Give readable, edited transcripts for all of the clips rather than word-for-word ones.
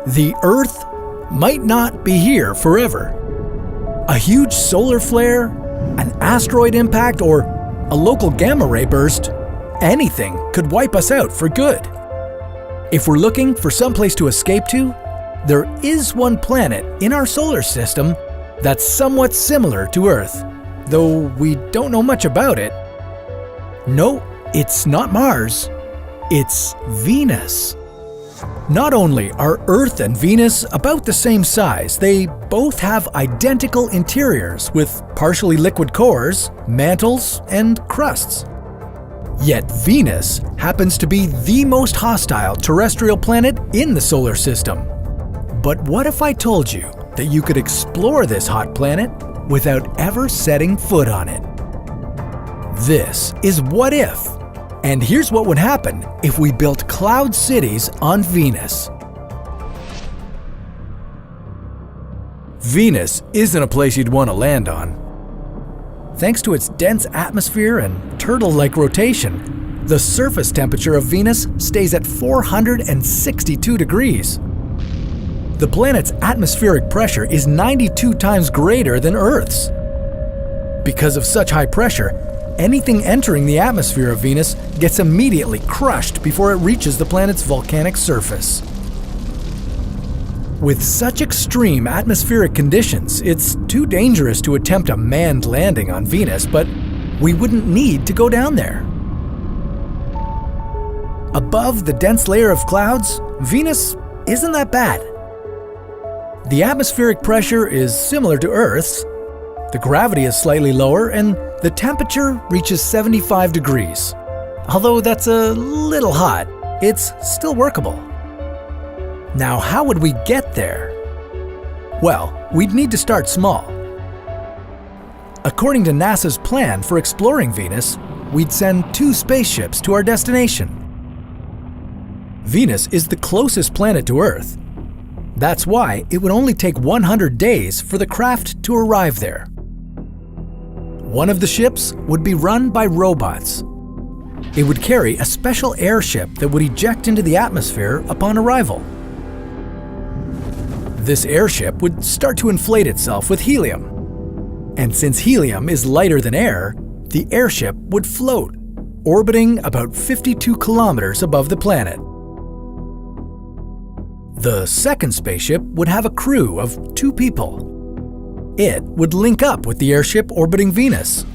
The Earth might not be here forever. A huge solar flare, an asteroid impact, or a local gamma ray burst, anything could wipe us out for good. If we're looking for someplace to escape to, there is one planet in our solar system that's somewhat similar to Earth, though we don't know much about it. No, it's not Mars, it's Venus. Not only are Earth and Venus about the same size, they both have identical interiors with partially liquid cores, mantles, and crusts. Yet Venus happens to be the most hostile terrestrial planet in the solar system. But what if I told you that you could explore this hot planet without ever setting foot on it? This is What If? And here's what would happen if we built cloud cities on Venus. Venus isn't a place you'd want to land on. Thanks to its dense atmosphere and turtle-like rotation, the surface temperature of Venus stays at 462 degrees. The planet's atmospheric pressure is 92 times greater than Earth's. Because of such high pressure, anything entering the atmosphere of Venus gets immediately crushed before it reaches the planet's volcanic surface. With such extreme atmospheric conditions, it's too dangerous to attempt a manned landing on Venus, but we wouldn't need to go down there. Above the dense layer of clouds, Venus isn't that bad. The atmospheric pressure is similar to Earth's. The gravity is slightly lower, and the temperature reaches 75 degrees. Although that's a little hot, it's still workable. Now, how would we get there? Well, we'd need to start small. According to NASA's plan for exploring Venus, we'd send 2 spaceships to our destination. Venus is the closest planet to Earth. That's why it would only take 100 days for the craft to arrive there. One of the ships would be run by robots. It would carry a special airship that would eject into the atmosphere upon arrival. This airship would start to inflate itself with helium. And since helium is lighter than air, the airship would float, orbiting about 52 kilometers above the planet. The second spaceship would have a crew of 2 people. It would link up with the airship orbiting Venus.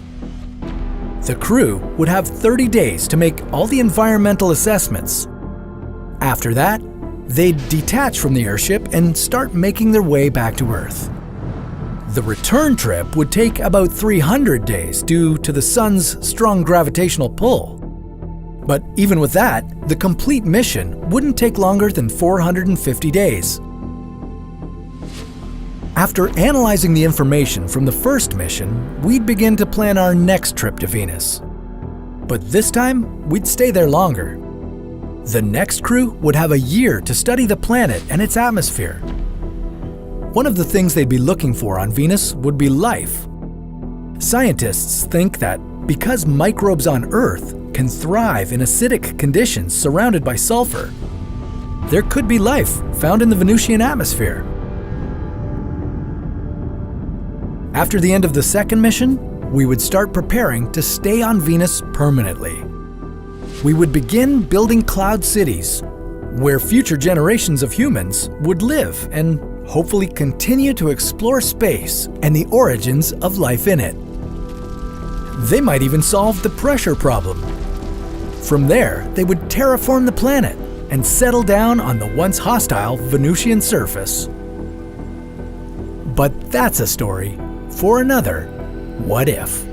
The crew would have 30 days to make all the environmental assessments. After that, they'd detach from the airship and start making their way back to Earth. The return trip would take about 300 days due to the Sun's strong gravitational pull. But even with that, the complete mission wouldn't take longer than 450 days. After analyzing the information from the first mission, we'd begin to plan our next trip to Venus. But this time, we'd stay there longer. The next crew would have a year to study the planet and its atmosphere. One of the things they'd be looking for on Venus would be life. Scientists think that because microbes on Earth can thrive in acidic conditions surrounded by sulfur, there could be life found in the Venusian atmosphere. After the end of the second mission, we would start preparing to stay on Venus permanently. We would begin building cloud cities, where future generations of humans would live and hopefully continue to explore space and the origins of life in it. They might even solve the pressure problem. From there, they would terraform the planet and settle down on the once hostile Venusian surface. But that's a story for another What If.